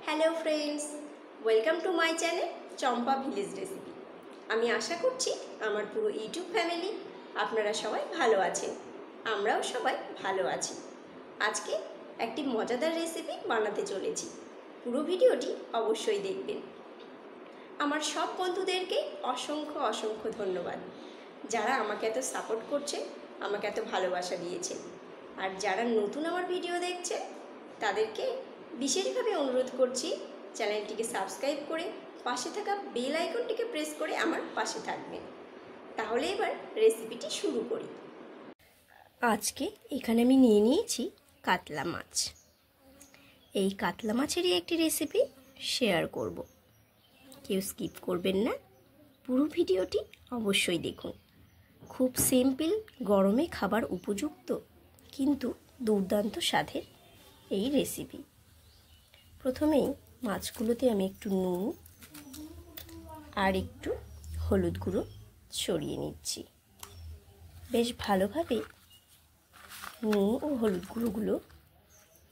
Hello friends, welcome to my channel Champa village recipe. আমি আশা করছি আমার পুরো ইউটিউব ফ্যামিলি আপনারা সবাই ভালো আছেন, আমরাও সবাই ভালো আছি। আজকে একটি মজাদার রেসিপি বানাতে চলেছি, পুরো ভিডিওটি অবশ্যই দেখবেন। আমার সব বন্ধুদেরকে অসংখ্য অসংখ্য ধন্যবাদ, যারা আমাকে এত সাপোর্ট করছে, আমাকে এত ভালোবাসা দিয়েছে। আর যারা নতুন আমার ভিডিও দেখছে তাদেরকে বিশেষভাবে অনুরোধ করছি চ্যানেলটিকে সাবস্ক্রাইব করে পাশে থাকা বেল আইকনটিকে প্রেস করে আমার পাশে থাকবেন। তাহলে এবার রেসিপিটি শুরু করি। আজকে এখানে আমি নিয়ে নিয়েছি কাতলা মাছ। এই কাতলা মাছেরই একটি রেসিপি শেয়ার করব, কেউ স্কিপ করবেন না, পুরো ভিডিওটি অবশ্যই দেখুন। খুব সিম্পল, গরমে খাবার উপযুক্ত কিন্তু দুর্দান্ত স্বাদের এই রেসিপি। প্রথমেই মাছগুলোতে আমি একটু নুন আর একটু হলুদ গুঁড়ো ছড়িয়ে নিচ্ছি। বেশ ভালোভাবে নুন ও হলুদ গুঁড়োগুলো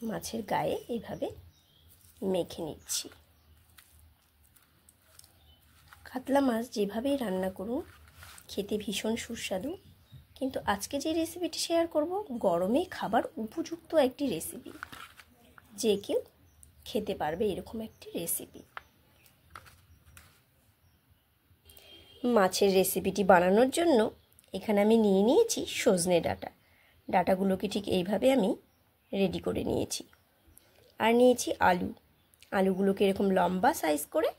মাছের গায়ে এভাবে মেখে নিচ্ছি। কাতলা মাছ যেভাবেই রান্না করুন খেতে ভীষণ সুস্বাদু, কিন্তু আজকে যে রেসিপিটি শেয়ার করব গরমে খাবার উপযুক্ত একটি রেসিপি, যে কেউ খেতে পারবে এরকম একটি রেসিপি। মাছের রেসিপিটি বানানোর জন্য এখানে আমি নিয়ে নিয়েছি সজনে ডাঁটা। ডাঁটাগুলোকে ঠিক এইভাবে আমি রেডি করে নিয়েছি। আর নিয়েছি আলুগুলোকে এরকম লম্বা সাইজ করে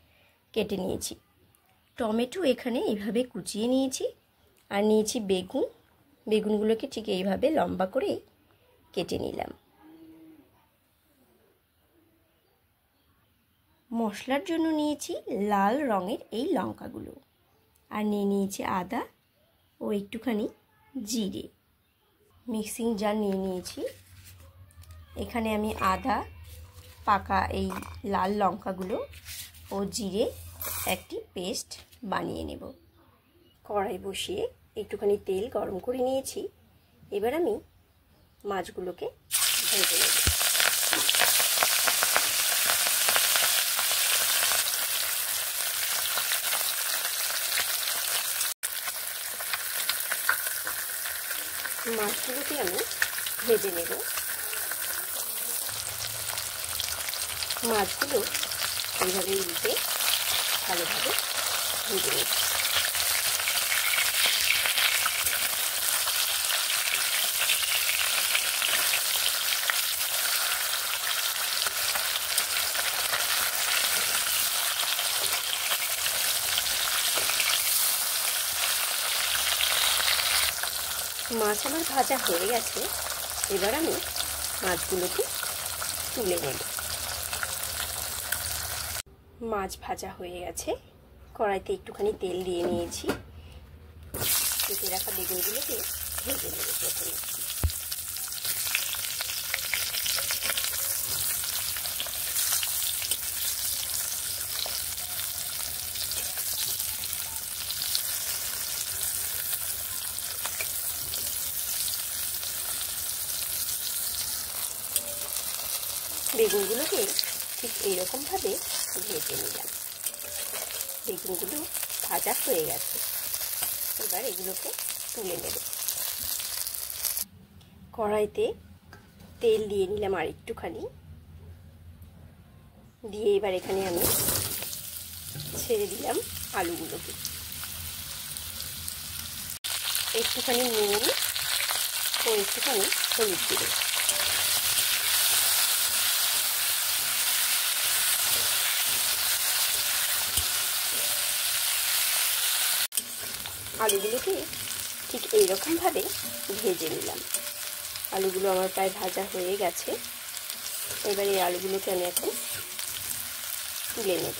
কেটে নিয়েছি। টমেটো এখানে এইভাবে কুচিয়ে নিয়েছি। আর নিয়েছি বেগুনগুলোকে ঠিক এইভাবে লম্বা করে কেটে নিলাম। মশলার জন্য নিয়েছি লাল রঙের এই লঙ্কাগুলো, আর নিয়ে নিয়েছি আদা ও একটুখানি জিরে। মিক্সিং জার নিয়ে নিয়েছি। এখানে আমি আদা, পাকা এই লাল লঙ্কাগুলো ও জিরে একটি পেস্ট বানিয়ে নেব। কড়াই বসিয়ে একটুখানি তেল গরম করে নিয়েছি। এবার আমি মাছগুলোকে ভেজে নেব। মাছগুলোকে আমি ভেজে নেব। মাছগুলো এইভাবে উল্টে ভালোভাবে ভেজে নেব। মাছ আমার ভাজা হয়ে গেছে। এবার আমি মাছগুলোকে তুলে নেব। মাছ ভাজা হয়ে গেছে। কড়াইতে একটুখানি তেল দিয়ে নিয়েছি। কেটে রাখা বেগুনগুলোকে ভেজে নেব প্রথমে। বেগুনগুলোকে ঠিক এইরকমভাবে ভেজে নিলাম। বেগুনগুলো ভাজা হয়ে গেছে। এবার এগুলোকে তুলে নেব। কড়াইতে তেল দিয়ে নিলাম আর একটুখানি, দিয়ে এবার এখানে আমি ছেড়ে দিলাম আলুগুলোকে। একটুখানি নুন ও একটুখানি হলুদ গুঁড়ো। আলুগুলোকে ঠিক এইরকমভাবে ভেজে নিলাম। আলুগুলো আমার প্রায় ভাজা হয়ে গেছে। এবার এই আলুগুলোকে আমি এখন তুলে নেব।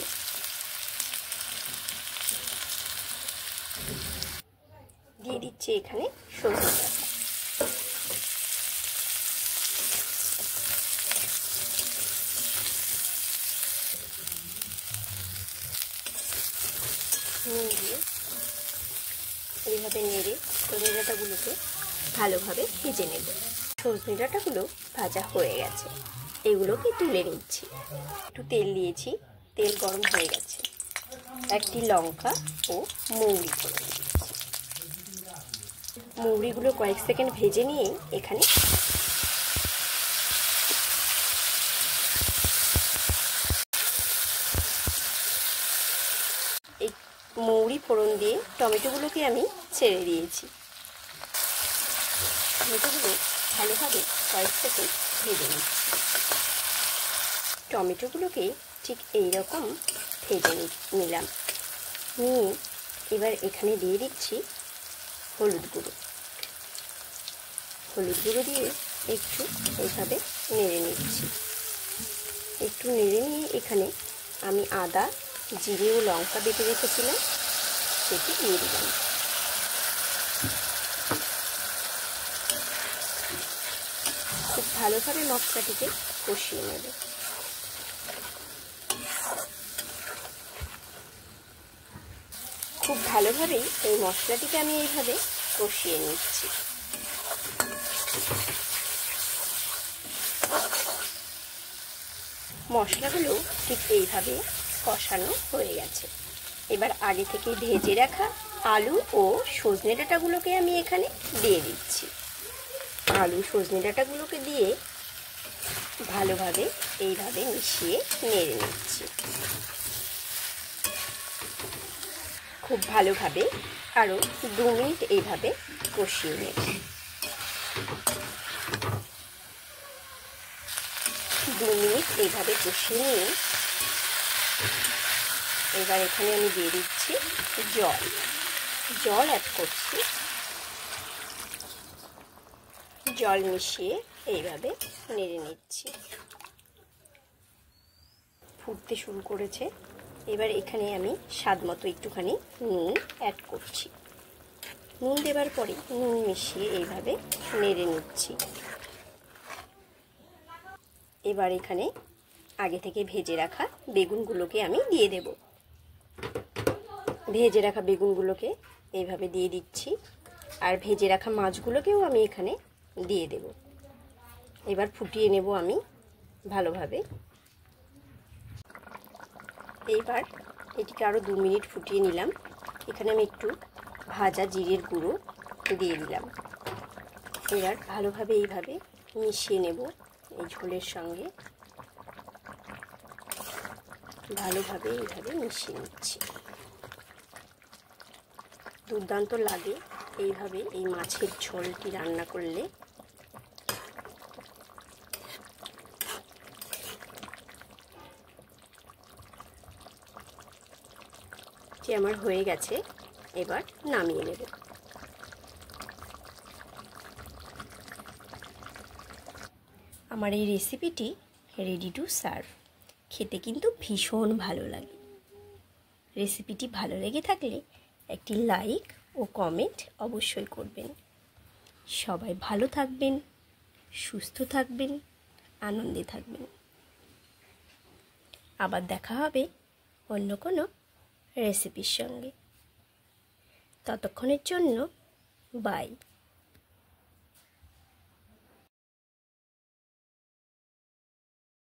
দিয়ে দিচ্ছি এখানে সজনে ডাঁটা। নুন দিয়ে এইভাবে নেড়ে সজনে ডাঁটাগুলোকে ভালোভাবে ভেজে নেব। সজনে ডাঁটাগুলো ভাজা হয়ে গেছে। এগুলোকে তুলে নিচ্ছি। একটু তেল দিয়েছি, তেল গরম হয়ে গেছে। একটি লঙ্কা ও মৌরি করে দিচ্ছি। মৌরিগুলো কয়েক সেকেন্ড ভেজে নিয়ে এখানে এই মৌরি ফোড়ন দিয়ে টমেটোগুলোকে আমি ছেড়ে দিয়েছি। টমেটোগুলো ভালোভাবে কয়েক সেকেন্ড ভেজে নিচ্ছি। টমেটোগুলোকে ঠিক এইরকম ভেজে নিলাম। নিয়ে এবার এখানে দিয়ে দিচ্ছি হলুদ গুঁড়ো। হলুদ গুঁড়ো দিয়ে একটু এইভাবে নেড়ে নিচ্ছি। একটু নেড়ে নিয়ে এখানে আমি আদা, জিরে ও লঙ্কা বেটে রেখেছিলাম, সেটি দিয়ে দিলাম। খুব ভালোভাবে মশলাটিকে কষিয়ে নেব। খুব ভালোভাবেই এই মশলাটিকে আমি এইভাবে কষিয়ে নিচ্ছি। মশলাগুলো ঠিক এইভাবে কষানো হয়ে গেছে। এবার আগে থেকে ভেজে রাখা আলু ও সজনে ডাঁটাগুলোকে আমি এখানে দিয়ে দিচ্ছি। আলু সজনে ডাঁটাগুলোকে দিয়ে ভালোভাবে এইভাবে মিশিয়ে নেড়ে নিচ্ছি। খুব ভালোভাবে আরও 2 মিনিট এইভাবে কষিয়ে নেব। 2 মিনিট এইভাবে কষিয়ে নিয়ে এবার এখানে আমি দিয়ে দিচ্ছি জল অ্যাড করছি। জল মিশিয়ে এইভাবে নেড়ে নিচ্ছি। ফুটতে শুরু করেছে। এবার এখানে আমি স্বাদ মতো একটুখানি নুন অ্যাড করছি। নুন দেওয়ার পরে নুন মিশিয়ে এইভাবে নেড়ে নিচ্ছি। এবার এখানে আগে থেকে ভেজে রাখা বেগুনগুলোকে আমি দিয়ে দেব। ভেজে রাখা বেগুনগুলোকে এইভাবে দিয়ে দিচ্ছি। আর ভেজে রাখা মাছগুলোকেও আমি এখানে দিয়ে দেব। এবার ফুটিয়ে নেব আমি ভালোভাবে। এইবার এটিকে আরও 2 মিনিট ফুটিয়ে নিলাম। এখানে আমি একটু ভাজা জিরের গুঁড়ো দিয়ে দিলাম। এবার ভালোভাবে এইভাবে মিশিয়ে নেব এই ঝোলের সঙ্গে। ভালোভাবে এইভাবে মিশিয়ে নিচ্ছি। দুর্দান্ত লাগে এইভাবে এই মাছের ঝোলটি রান্না করলে। যে আমার হয়ে গেছে, এবার নামিয়ে নেব। আমার এই রেসিপিটি রেডি টু সার্ভ। খেতে কিন্তু ভীষণ ভালো লাগে। রেসিপিটি ভালো লেগে থাকলে একটি লাইক ও কমেন্ট অবশ্যই করবেন। সবাই ভালো থাকবেন, সুস্থ থাকবেন, আনন্দে থাকবেন। আবার দেখা হবে অন্য কোনো রেসিপির সঙ্গে। ততক্ষণের জন্য বাই।